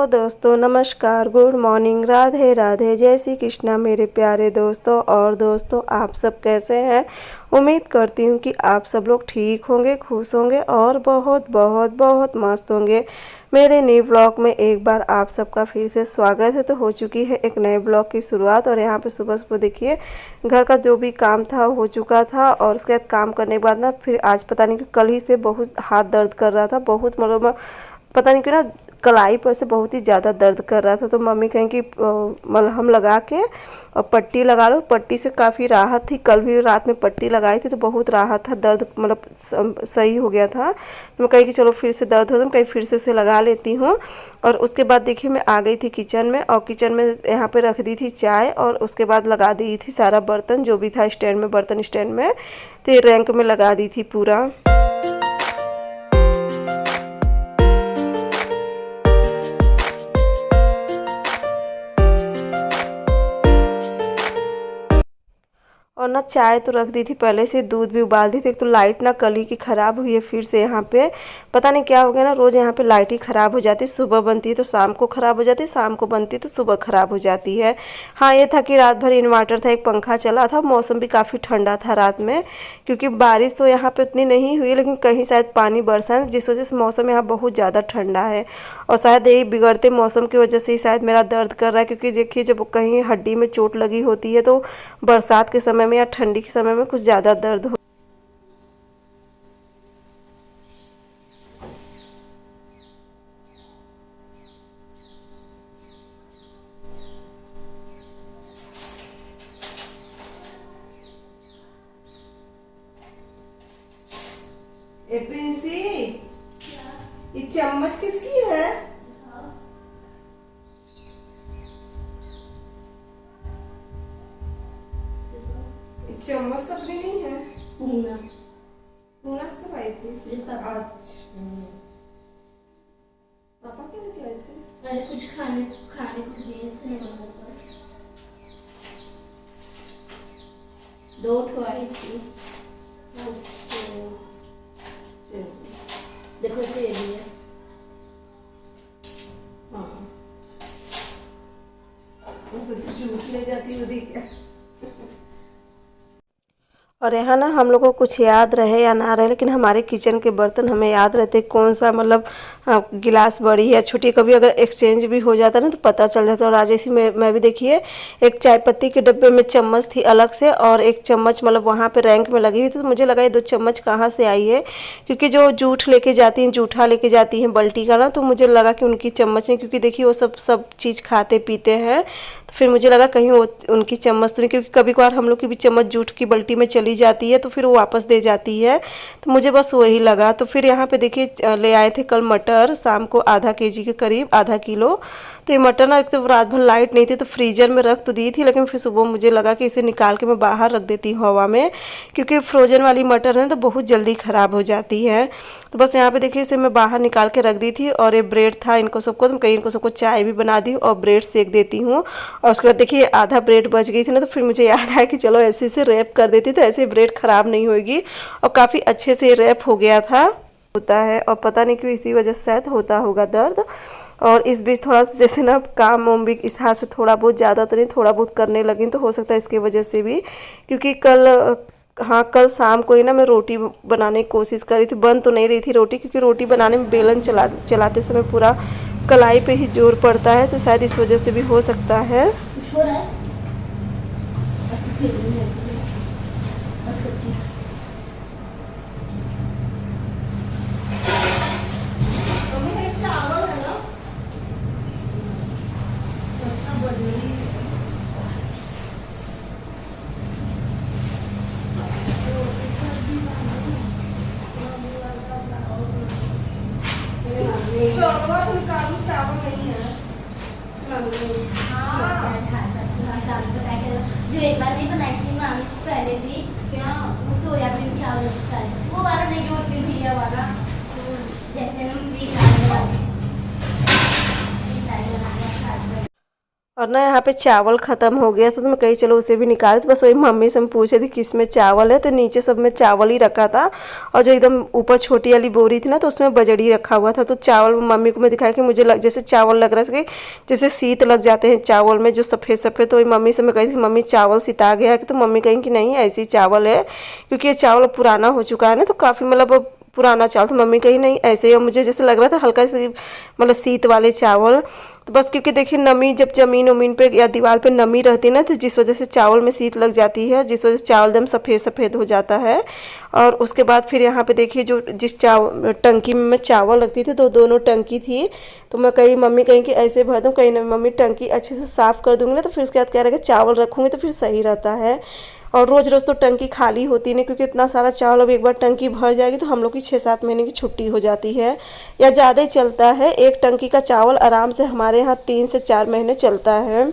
Hello दोस्तों, नमस्कार, good morning, Radhe Radhe, जय श्री कृष्णा मेरे प्यारे दोस्तों। और दोस्तों, आप सब कैसे हैं? उम्मीद करती हूँ कि आप सब लोग ठीक होंगे, खुश होंगे और बहुत बहुत बहुत मस्त होंगे। मेरे नए ब्लॉग में एक बार आप सबका फिर से स्वागत है। तो हो चुकी है एक नए ब्लॉग की शुरुआत। और यहाँ पे सुबह सुबह देखिए घर का जो भी काम था हो चुका था। और उसके बाद काम करने के बाद ना फिर आज पता नहीं कि कल ही से बहुत हाथ दर्द कर रहा था, बहुत मतलब पता नहीं क्यों ना कलाई पर से बहुत ही ज़्यादा दर्द कर रहा था। तो मम्मी कहें कि मलहम लगा के और पट्टी लगा लो, पट्टी से काफ़ी राहत थी। कल भी रात में पट्टी लगाई थी तो बहुत राहत था, दर्द मतलब सही हो गया था। तो मैं कही कि चलो फिर से दर्द हो तो मैं कहीं फिर से उसे लगा लेती हूँ। और उसके बाद देखिए मैं आ गई थी किचन में, और किचन में यहाँ पे रख दी थी चाय, और उसके बाद लगा दी थी सारा बर्तन जो भी था स्टैंड में, बर्तन स्टैंड में, तो ये रैंक में लगा दी थी पूरा। और ना चाय तो रख दी थी पहले से, दूध भी उबाल दी थी। एक तो लाइट ना कल ही की ख़राब हुई है फिर से यहाँ पे, पता नहीं क्या हो गया ना, रोज़ यहाँ पे लाइट ही ख़राब हो जाती है। सुबह बनती है तो शाम को ख़राब हो जाती है, शाम को बनती है तो सुबह ख़राब हो जाती है। हाँ, ये था कि रात भर इन्वर्टर था, एक पंखा चला था, मौसम भी काफ़ी ठंडा था रात में, क्योंकि बारिश तो यहाँ पर उतनी नहीं हुई लेकिन कहीं शायद पानी बरसा है, जिस वजह से मौसम यहाँ बहुत ज़्यादा ठंडा है। और शायद यही बिगड़ते मौसम की वजह से ही शायद मेरा दर्द कर रहा है, क्योंकि देखिए जब कहीं हड्डी में चोट लगी होती है तो बरसात के समय में या ठंडी के समय में कुछ ज़्यादा दर्द हो। ए प्रिंसी, ये चम्मच किसकी है? चम्मच तो अपनी नहीं है। नीना नीना से कब आई थी? अच्छा, पापा क्या लेके आए थे? अरे कुछ खाने खाने को दिए थे ना, दो ठो आई थी। देखो ये भी है। हाँ, मैं सोची जूस ले जाती हूँ देख के। और यहाँ ना हम लोग को कुछ याद रहे या ना रहे, लेकिन हमारे किचन के बर्तन हमें याद रहते, कौन सा मतलब गिलास बड़ी या छोटी, कभी अगर एक्सचेंज भी हो जाता ना तो पता चल जाता। और आज ऐसी मैं भी देखिए एक चाय पत्ती के डब्बे में चम्मच थी अलग से, और एक चम्मच मतलब वहाँ पे रैंक में लगी हुई थी। तो मुझे लगा ये दो चम्मच कहाँ से आई है, क्योंकि जो जूठ लेके जाती हैं, जूठा लेके जाती हैं बल्टी का ना, तो मुझे लगा कि उनकी चम्मच है, क्योंकि देखिए वो सब चीज़ खाते पीते हैं। तो फिर मुझे लगा कहीं वो उनकी चम्मच तो नहीं, क्योंकि कभी कभार हम लोग की भी चम्मच जूठ की बल्टी में चली जाती है तो फिर वो वापस दे जाती है। तो मुझे बस वही लगा। तो फिर यहाँ पे देखिए ले आए थे कल मटर, शाम को आधा केजी के करीब, आधा किलो। तो ये मटर ना एक तो रात भर लाइट नहीं थी तो फ्रीजर में रख तो दी थी, लेकिन फिर सुबह मुझे लगा कि इसे निकाल के मैं बाहर रख देती हूँ हवा में, क्योंकि फ्रोजन वाली मटर है तो बहुत जल्दी ख़राब हो जाती है। तो बस यहाँ पे देखिए इसे मैं बाहर निकाल के रख दी थी। और ये ब्रेड था इनको सबको, तो कहीं इनको सबको चाय भी बना दी और ब्रेड सेक देती हूँ। और उसके बाद देखिए आधा ब्रेड बच गई थी ना, तो फिर मुझे याद आया कि चलो ऐसे से रैप कर देती तो ऐसे ब्रेड ख़राब नहीं होगी। और काफ़ी अच्छे से रैप हो गया था, होता है। और पता नहीं क्यों इसी वजह से शायद होता होगा दर्द। और इस बीच थोड़ा सा जैसे ना काम वाम भी इस हाथ से थोड़ा बहुत, ज़्यादा तो नहीं, थोड़ा बहुत करने लगी, तो हो सकता है इसकी वजह से भी। क्योंकि कल, हाँ कल शाम को ही ना मैं रोटी बनाने की कोशिश कर रही थी, बन तो नहीं रही थी रोटी, क्योंकि रोटी बनाने में बेलन चलाते समय पूरा कलाई पे ही जोर पड़ता है, तो शायद इस वजह से भी हो सकता है। कुछ हो रहा है? अच्छा, फिर भी ऐसे ही है। बस अच्छी। चावल है ना, अच्छा बन रही है। चौरवा तो निकालू, चावल नहीं है। हाँ, जो एक बार नहीं बनाई थी मामी पहले भी, क्या वो सोयाबीन चावल का, वो वाला नहीं, जो उतनी भैया वाला, जैसे हम और ना यहाँ पे चावल ख़त्म हो गया था तो मैं कही चलो उसे भी निकाल, तो बस वही मम्मी से हम पूछे थे किस में चावल है, तो नीचे सब में चावल ही रखा था और जो एकदम ऊपर छोटी वाली बोरी थी ना तो उसमें बजड़ी रखा हुआ था। तो चावल मम्मी को मैं दिखाया कि मुझे जैसे चावल लग रहा है कि जैसे शीत लग जाते हैं चावल में जो सफ़ेद सफ़ेद। तो वही मम्मी से मैं कही थी मम्मी चावल सिता गया है, तो मम्मी कहीं कि नहीं ऐसे ही चावल है क्योंकि ये चावल पुराना हो चुका है ना, तो काफ़ी मतलब पुराना चावल। तो मम्मी कही नहीं ऐसे ही, और मुझे जैसे लग रहा था हल्का से मतलब शीत वाले चावल। तो बस क्योंकि देखिए नमी जब ज़मीन उमीन पे या दीवार पे नमी रहती है ना, तो जिस वजह से चावल में शीत लग जाती है, जिस वजह से चावल एकदम सफ़ेद सफ़ेद हो जाता है। और उसके बाद फिर यहाँ पे देखिए जो जिस टंकी में मैं चावल रखती थी तो दोनों टंकी थी, तो मैं कही मम्मी कहीं कि ऐसे भर दूँ, कहीं ना मम्मी टंकी अच्छे से साफ़ कर दूँगी ना, तो फिर उसके बाद कह रहा कि चावल रखूँगी तो फिर सही रहता है। और रोज़ रोज़ तो टंकी खाली होती नहीं, क्योंकि इतना सारा चावल अब एक बार टंकी भर जाएगी तो हम लोग की 6-7 महीने की छुट्टी हो जाती है या ज़्यादा ही चलता है। एक टंकी का चावल आराम से हमारे यहाँ 3 से 4 महीने चलता है,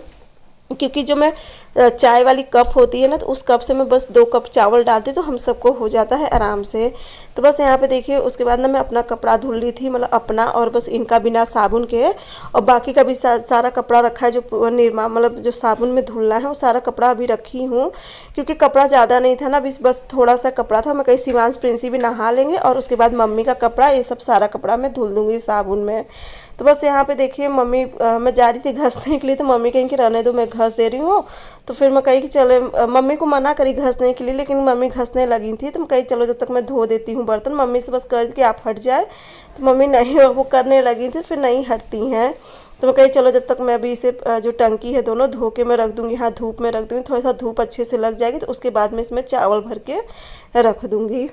क्योंकि जो मैं चाय वाली कप होती है ना, तो उस कप से मैं बस 2 कप चावल डालती तो हम सबको हो जाता है आराम से। तो बस यहाँ पे देखिए उसके बाद ना मैं अपना कपड़ा धुल रही थी, मतलब अपना और बस इनका बिना साबुन के, और बाकी का भी सारा कपड़ा रखा है जो निरमा मतलब जो साबुन में धुलना है वो सारा कपड़ा अभी रखी हूँ, क्योंकि कपड़ा ज़्यादा नहीं था ना, बस थोड़ा सा कपड़ा था। मैं कहीं शिवांश प्रिंसी भी नहा लेंगे और उसके बाद मम्मी का कपड़ा, ये सब सारा कपड़ा मैं धुल दूँगी साबुन में। तो बस यहाँ पे देखिए मम्मी मैं जा रही थी घसने के लिए, तो मम्मी कहीं कि रहने दो मैं घस दे रही हूँ। तो फिर मैं कही कि चले, मम्मी को मना करी घसने के लिए, लेकिन मम्मी घसने लगी थी, तो मैं कही चलो जब तक मैं धो देती हूँ बर्तन। मम्मी से बस कर दी कि आप हट जाए, तो मम्मी नहीं, वो करने लगी थी फिर नहीं हटती हैं। तो मैं कही चलो जब तक मैं अभी इसे जो टंकी है दोनों धो के मैं रख दूँगी, हाँ धूप में रख दूँगी, थोड़ा सा धूप अच्छे से लग जाएगी तो उसके बाद में इसमें चावल भर के रख दूँगी।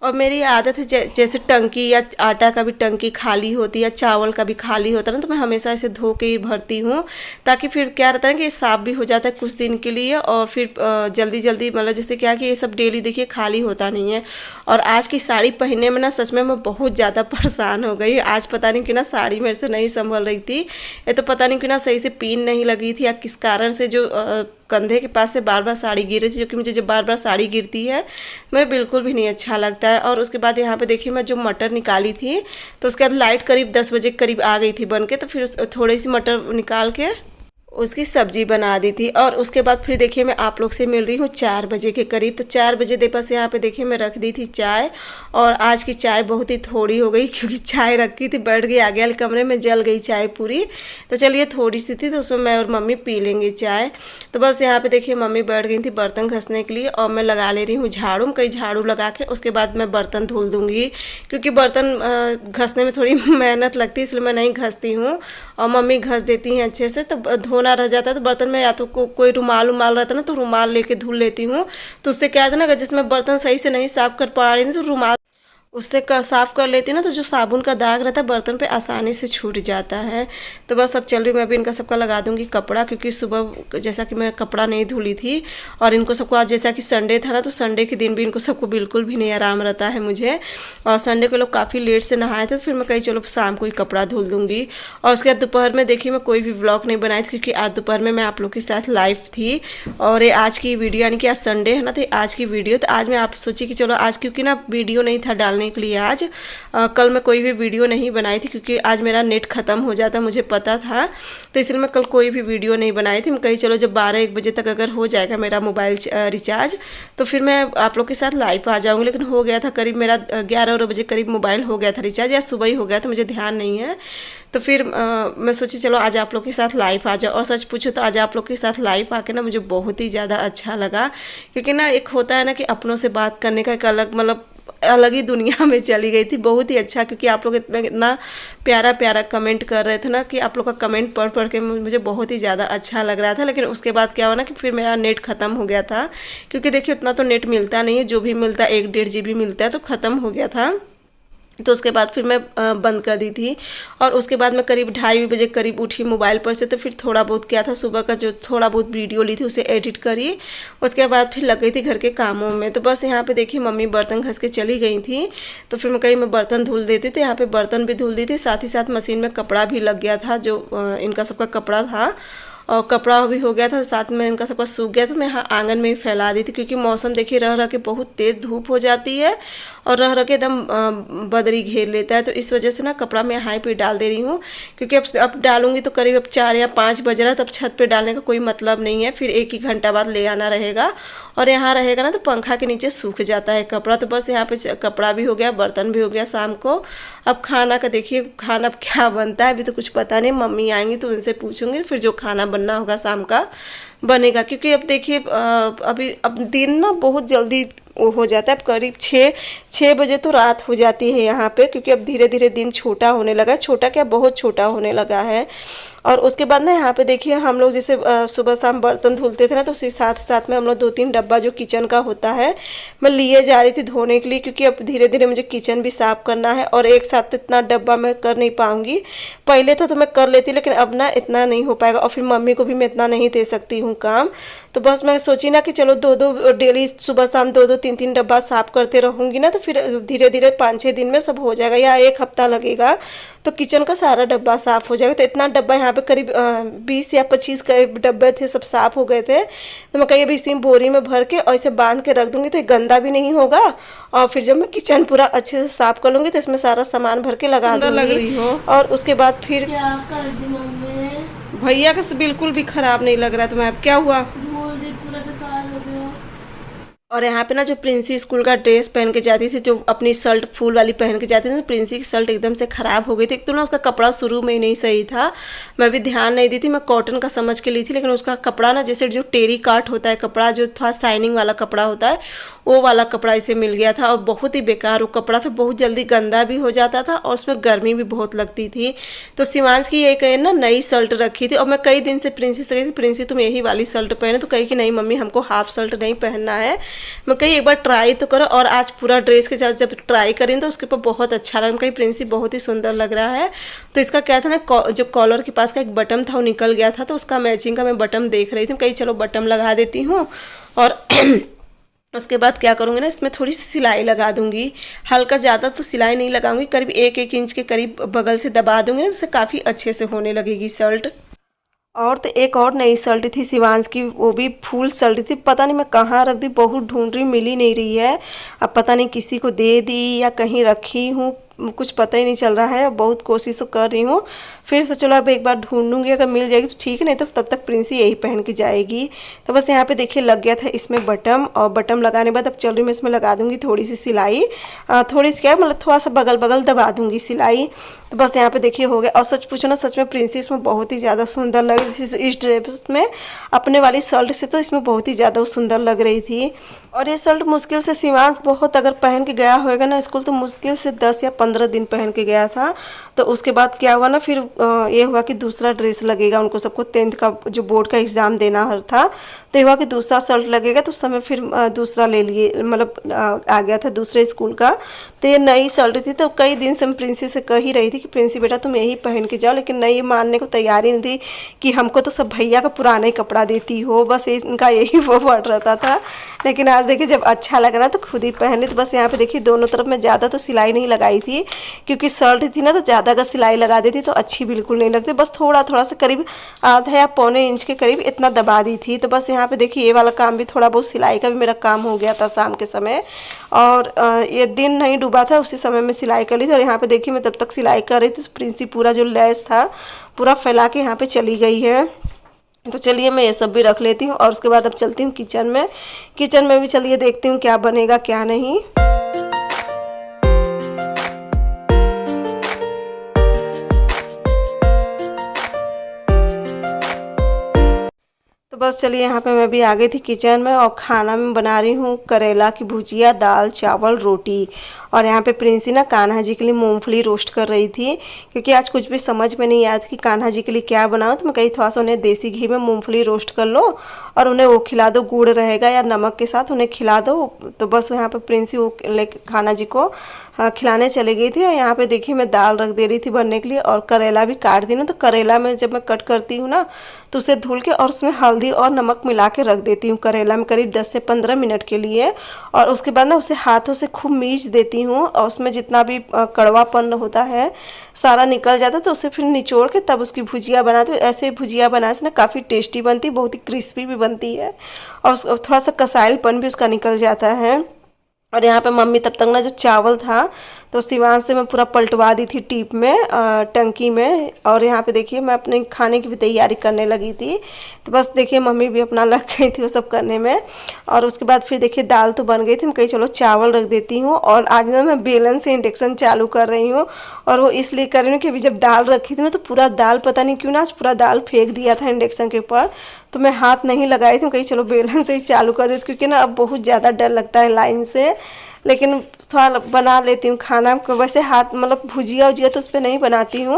और मेरी आदत है जैसे टंकी या आटा का भी टंकी खाली होती है या चावल का भी खाली होता है ना, तो मैं हमेशा इसे धो के ही भरती हूँ, ताकि फिर क्या रहता है कि ये साफ़ भी हो जाता है कुछ दिन के लिए। और फिर जल्दी जल्दी मतलब जैसे क्या कि ये सब डेली देखिए खाली होता नहीं है। और आज की साड़ी पहनने में ना सच में मैं बहुत ज़्यादा परेशान हो गई। आज पता नहीं क्यों ना साड़ी मेरे से नहीं संभल रही थी, ये तो पता नहीं क्यों ना सही से पिन नहीं लगी थी या किस कारण से जो कंधे के पास से बार बार साड़ी गिर रही थी, जो कि मुझे जब बार बार साड़ी गिरती है मैं बिल्कुल भी नहीं अच्छा लगता है। और उसके बाद यहाँ पे देखिए मैं जो मटर निकाली थी, तो उसके बाद लाइट करीब 10 बजे के करीब आ गई थी बन के, तो फिर थोड़ी सी मटर निकाल के उसकी सब्जी बना दी थी। और उसके बाद फिर देखिए मैं आप लोग से मिल रही हूँ 4 बजे के करीब। तो 4 बजे दे पास यहाँ पे देखिए मैं रख दी थी चाय, और आज की चाय बहुत ही थोड़ी हो गई, क्योंकि चाय रखी थी बैठ गई आगे वाले कमरे में, जल गई चाय पूरी। तो चलिए थोड़ी सी थी तो उसमें मैं और मम्मी पी लेंगे चाय। तो बस यहाँ पे देखिए मम्मी बैठ गई थी बर्तन घसने के लिए, और मैं लगा ले रही हूँ झाड़ू। कहीं झाड़ू लगा के उसके बाद मैं बर्तन धुल दूँगी, क्योंकि बर्तन घसने में थोड़ी मेहनत लगती है, इसलिए मैं नहीं घसती हूँ और मम्मी घस देती हैं अच्छे से। तो धोना रह जाता है तो बर्तन में या तो कोई रुमाल रहता है ना, तो रुमाल लेके धुल लेती हूँ। तो उससे क्या है ना, अगर जिसमें बर्तन सही से नहीं साफ कर पा रही थी तो रुमाल उससे साफ़ कर लेती ना, तो जो साबुन का दाग रहता है बर्तन पे आसानी से छूट जाता है। तो बस अब चल रही मैं अभी इनका सबका लगा दूंगी कपड़ा, क्योंकि सुबह जैसा कि मैं कपड़ा नहीं धुली थी, और इनको सबको आज जैसा कि संडे था ना, तो संडे के दिन भी इनको सबको बिल्कुल भी नहीं आराम रहता है मुझे। और संडे को लोग काफ़ी लेट से नहाए थे, तो फिर मैं कही चलो शाम को ही कपड़ा धुल दूँगी। और उसके बाद दोपहर में देखिए मैं कोई भी व्लॉग नहीं बनाई थी, क्योंकि आज दोपहर में मैं आप लोग के साथ लाइव थी। और ये आज की वीडियो यानी कि आज संडे है ना, तो आज की वीडियो, तो आज मैं आप सोची कि चलो आज क्योंकि ना वीडियो नहीं था डालने के लिए आज, कल मैं कोई भी वीडियो नहीं बनाई थी, क्योंकि आज मेरा नेट ख़त्म हो जाता मुझे पता था, तो इसलिए मैं कल कोई भी वीडियो नहीं बनाई थी। मैं कही चलो जब 12-1 बजे तक अगर हो जाएगा मेरा मोबाइल रिचार्ज, तो फिर मैं आप लोग के साथ लाइव आ जाऊँगी। लेकिन हो गया था करीब मेरा 11 बजे करीब मोबाइल हो गया था रिचार्ज, या सुबह ही हो गया था, मुझे ध्यान नहीं है। तो फिर मैं सोची चलो आज आप लोग के साथ लाइव आ जाओ। और सच पूछो तो आज आप लोग के साथ लाइव आके ना मुझे बहुत ही ज़्यादा अच्छा लगा, क्योंकि ना एक होता है ना कि अपनों से बात करने का एक अलग मतलब अलग ही दुनिया में चली गई थी। बहुत ही अच्छा, क्योंकि आप लोग इतना प्यारा प्यारा कमेंट कर रहे थे ना, कि आप लोग का कमेंट पढ़ के मुझे बहुत ही ज़्यादा अच्छा लग रहा था। लेकिन उसके बाद क्या हुआ ना कि फिर मेरा नेट ख़त्म हो गया था, क्योंकि देखिए उतना तो नेट मिलता नहीं है, जो भी मिलता है 1-1.5 GB मिलता है, तो ख़त्म हो गया था। तो उसके बाद फिर मैं बंद कर दी थी। और उसके बाद मैं करीब 2:30 बजे करीब उठी मोबाइल पर से, तो फिर थोड़ा बहुत क्या था सुबह का जो थोड़ा बहुत वीडियो ली थी उसे एडिट करी। उसके बाद फिर लग गई थी घर के कामों में। तो बस यहाँ पे देखिए मम्मी बर्तन घस के चली गई थी, तो फिर मैं कहीं मैं बर्तन धुल देती थी। यहाँ पे बर्तन भी धुल दी थी, साथ ही साथ मशीन में कपड़ा भी लग गया था, जो इनका सबका कपड़ा था और कपड़ा भी हो गया था, साथ में इनका सबका सूख गया। तो मैं यहाँ आंगन में ही फैला दी थी, क्योंकि मौसम देखिए रह रह के बहुत तेज़ धूप हो जाती है और रह रह के एकदम बदरी घेर लेता है। तो इस वजह से ना कपड़ा मैं यहाँ पे डाल दे रही हूँ, क्योंकि अब डालूंगी तो करीब अब 4 या 5 बज रहा है, तो अब छत पे डालने का कोई मतलब नहीं है, फिर 1 ही घंटा बाद ले आना रहेगा। और यहाँ रहेगा ना तो पंखा के नीचे सूख जाता है कपड़ा। तो बस यहाँ पे कपड़ा भी हो गया, बर्तन भी हो गया शाम को। अब खाना का देखिए, खाना क्या बनता है अभी तो कुछ पता नहीं, मम्मी आएंगी तो उनसे पूछूंगी, फिर जो खाना बनना होगा शाम का बनेगा। क्योंकि अब देखिए अभी अब दिन ना बहुत जल्दी वो हो जाता है, अब करीब 6 बजे तो रात हो जाती है यहाँ पे, क्योंकि अब धीरे धीरे दिन छोटा होने लगा है, छोटा क्या बहुत छोटा होने लगा है। और उसके बाद ना यहाँ पे देखिए हम लोग जैसे सुबह शाम बर्तन धुलते थे ना, तो उसी साथ साथ में हम लोग 2-3 डब्बा जो किचन का होता है मैं लिए जा रही थी धोने के लिए, क्योंकि अब धीरे धीरे मुझे किचन भी साफ़ करना है और एक साथ तो इतना डब्बा मैं कर नहीं पाऊँगी। पहले तो मैं कर लेती, लेकिन अब ना इतना नहीं हो पाएगा और फिर मम्मी को भी मैं इतना नहीं दे सकती हूँ काम। तो बस मैं सोची ना कि चलो 2-2 डेली सुबह शाम 2-2 3-3 डब्बा साफ़ करते रहूँगी ना, तो फिर धीरे धीरे 5-6 दिन में सब हो जाएगा, या 1 हफ्ता लगेगा तो किचन का सारा डब्बा साफ़ हो जाएगा। तो इतना डब्बा यहाँ पे करीब 20 या 25 डब्बे थे, सब साफ़ हो गए थे। तो मैं कहीं अभी इसी बोरी में भर के और इसे बांध के रख दूँगी, तो ये गंदा भी नहीं होगा। और फिर जब मैं किचन पूरा अच्छे से साफ़ कर लूँगी तो इसमें सारा सामान भर के लगा दूँगी। और उसके बाद फिर क्या कर दी मम्मी? भैया का बिल्कुल भी ख़राब नहीं लग रहा। तुम्हें अब क्या हुआ? धुल दी, पूरा बेकार हो गया। और यहाँ पे ना जो प्रिंसी स्कूल का ड्रेस पहन के जाती थी, जो अपनी शर्ट फूल वाली पहन के जाती थी, तो प्रिंसी की शर्ट एकदम से ख़राब हो गई थी। एक तो ना उसका कपड़ा शुरू में ही नहीं सही था, मैं भी ध्यान नहीं दी थी, मैं कॉटन का समझ के ली थी, लेकिन उसका कपड़ा ना जैसे जो टेरी काट होता है कपड़ा, जो था शाइनिंग वाला कपड़ा होता है, वो वाला कपड़ा इसे मिल गया था और बहुत ही बेकार वो कपड़ा था, बहुत जल्दी गंदा भी हो जाता था और उसमें गर्मी भी बहुत लगती थी। तो शिवांश की एक ना नई शर्ट रखी थी और मैं कई दिन से प्रिंसी से कही थी प्रिंसी तुम यही वाली शर्ट पहने, तो कही कि नहीं मम्मी हमको हाफ शर्ट नहीं पहनना है। मैं कही एक बार ट्राई तो करो, और आज पूरा ड्रेस के साथ जब ट्राई करें तो उसके ऊपर बहुत अच्छा लगा, कहीं प्रिंसी बहुत ही सुंदर लग रहा है। तो इसका क्या था ना, जो कॉलर के पास का एक बटन था वो निकल गया था, तो उसका मैचिंग का मैं बटन देख रही थी, कहीं चलो बटन लगा देती हूँ। और उसके बाद क्या करूँगी ना, इसमें थोड़ी सी सिलाई लगा दूंगी, हल्का, ज़्यादा तो सिलाई नहीं लगाऊंगी, करीब 1-1 इंच के करीब बगल से दबा दूंगी ना, उससे काफ़ी अच्छे से होने लगेगी शर्ट। और तो एक और नई शर्ट थी शिवांश की, वो भी फुल शर्ट थी, पता नहीं मैं कहाँ रख दी, बहुत ढूंढ रही मिल ही नहीं रही है। अब पता नहीं किसी को दे दी या कहीं रखी हूँ, कुछ पता ही नहीं चल रहा है। बहुत कोशिश तो कर रही हूँ, फिर से चलो अब एक बार ढूंढूंगी, अगर मिल जाएगी तो ठीक, नहीं तो तब तक प्रिंसी यही पहन के जाएगी। तो बस यहाँ पे देखिए लग गया था इसमें बटन, और बटन लगाने के बाद अब चल रही मैं इसमें लगा दूंगी थोड़ी सी सिलाई, थोड़ी सी क्या मतलब थोड़ा सा बगल बगल दबा दूंगी सिलाई। तो बस यहाँ पे देखिए हो गया। और सच पूछो ना, सच में प्रिंसी इसमें बहुत ही ज़्यादा सुंदर लग रही थी इस ड्रेस में, अपने वाली शर्ट से तो इसमें बहुत ही ज़्यादा सुंदर लग रही थी। और ये शर्ट मुश्किल से शिवांश बहुत अगर पहन के गया होगा ना स्कूल, तो मुश्किल से 10 या 15 दिन पहन के गया था। तो उसके बाद क्या हुआ ना, फिर ये हुआ कि दूसरा ड्रेस लगेगा उनको सबको, 10th का जो बोर्ड का एग्ज़ाम देना था, तो हुआ कि दूसरा शर्ट लगेगा, तो उस समय फिर दूसरा ले लिए, मतलब आ गया था दूसरे स्कूल का। तो ये नई शर्ट थी, तो कई दिन से मैं प्रिंसी से कह ही रही थी कि प्रिंसी बेटा तुम यही पहन के जाओ, लेकिन नहीं मानने को तैयारी नहीं थी कि हमको तो सब भैया का पुराना ही कपड़ा देती हो, बस इनका यही वो बढ़ रहता था। लेकिन आज देखिए जब अच्छा लग रहा तो खुद ही पहन ली। तो बस यहाँ पे देखिए दोनों तरफ मैं ज़्यादा तो सिलाई नहीं लगाई थी, क्योंकि शर्ट थी ना, तो ज़्यादा अगर सिलाई लगा देती तो अच्छी बिल्कुल नहीं लगती, बस थोड़ा थोड़ा सा करीब आधा या पौने इंच के करीब इतना दबा दी थी। तो बस यहाँ पे देखिए ये वाला काम भी, थोड़ा बहुत सिलाई का भी मेरा काम हो गया था शाम के समय, और ये दिन नहीं डूबा था उसी समय में सिलाई कर ली थी। और यहाँ पे देखिए मैं तब तक सिलाई कर रही थी, तो प्रिंसी पूरा जो लेस था पूरा फैला के यहाँ पे चली गई है। तो चलिए मैं ये सब भी रख लेती हूँ, और उसके बाद अब चलती हूँ किचन में। किचन में भी चलिए देखती हूँ क्या बनेगा क्या नहीं। तो बस चलिए यहाँ पे मैं भी आ गई थी किचन में, और खाना में बना रही हूँ करेला की भुजिया, दाल चावल रोटी। और यहाँ पे प्रिंसी ना कान्हा जी के लिए मूंगफली रोस्ट कर रही थी, क्योंकि आज कुछ भी समझ में नहीं आया था कि कान्हा जी के लिए क्या बनाऊँ। तो मैं कही थोड़ा सा उन्हें देसी घी में मूंगफली रोस्ट कर लो और उन्हें वो खिला दो, गुड़ रहेगा या नमक के साथ उन्हें खिला दो। तो बस यहाँ पे प्रिंसी वो कान्हा जी को खिलाने चली गई थी। और यहाँ पे देखिए मैं दाल रख दे रही थी बनने के लिए, और करेला भी काट दी ना। तो करेला में जब मैं कट करती हूँ ना तो उसे धुल के और उसमें हल्दी और नमक मिला के रख देती हूँ करेला में करीब 10 से 15 मिनट के लिए। और उसके बाद ना उसे हाथों से खूब मीच देती हूँ और उसमें जितना भी कड़वापन होता है सारा निकल जाता है। तो उसे फिर निचोड़ के तब उसकी भुजिया बनाती हूँ। ऐसे भुजिया बनाने से ना काफ़ी टेस्टी बनती है, बहुत ही क्रिस्पी भी बनती है और थोड़ा सा कसाइलपन भी उसका निकल जाता है। और यहाँ पे मम्मी तब तक ना जो चावल था तो सिवान से मैं पूरा पलटवा दी थी टीप में, टंकी में। और यहाँ पे देखिए मैं अपने खाने की भी तैयारी करने लगी थी। तो बस देखिए मम्मी भी अपना लग गई थी वो सब करने में। और उसके बाद फिर देखिए दाल तो बन गई थी, मैं कही चलो चावल रख देती हूँ। और आज ना मैं बेलन से इंडक्शन चालू कर रही हूँ, और वो इसलिए कर रही हूँ कि अभी जब दाल रखी थी ना तो पूरा दाल पता नहीं क्यों ना आज पूरा दाल फेंक दिया था इंडक्शन के ऊपर। तो मैं हाथ नहीं लगाई थी, कही चलो बेलन से ही चालू कर देती, क्योंकि ना अब बहुत ज़्यादा डर लगता है लाइन से। लेकिन थोड़ा बना लेती हूँ खाना। वैसे हाथ मतलब भुजिया उजिया तो उस पर नहीं बनाती हूँ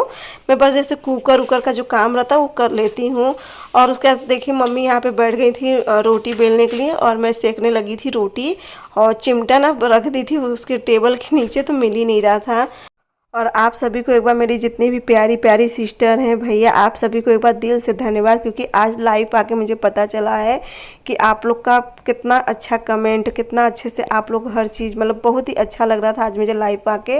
मैं, बस जैसे कुकर उकर का जो काम रहता है वो कर लेती हूँ। और उसके बाद देखिए मम्मी यहाँ पे बैठ गई थी रोटी बेलने के लिए, और मैं सेकने लगी थी रोटी। और चिमटा ना रख दी थी उसके टेबल के नीचे, तो मिल ही नहीं रहा था। और आप सभी को एक बार, मेरी जितनी भी प्यारी प्यारी सिस्टर हैं भैया, आप सभी को एक बार दिल से धन्यवाद, क्योंकि आज लाइव आके मुझे पता चला है कि आप लोग का कितना अच्छा कमेंट, कितना अच्छे से आप लोग हर चीज़, मतलब बहुत ही अच्छा लग रहा था आज मुझे लाइव आके।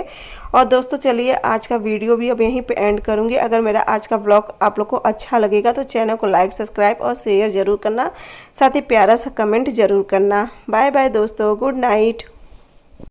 और दोस्तों चलिए आज का वीडियो भी अब यहीं पे एंड करूँगी। अगर मेरा आज का ब्लॉग आप लोग को अच्छा लगेगा तो चैनल को लाइक, सब्सक्राइब और शेयर ज़रूर करना, साथ ही प्यारा सा कमेंट ज़रूर करना। बाय बाय दोस्तों, गुड नाइट।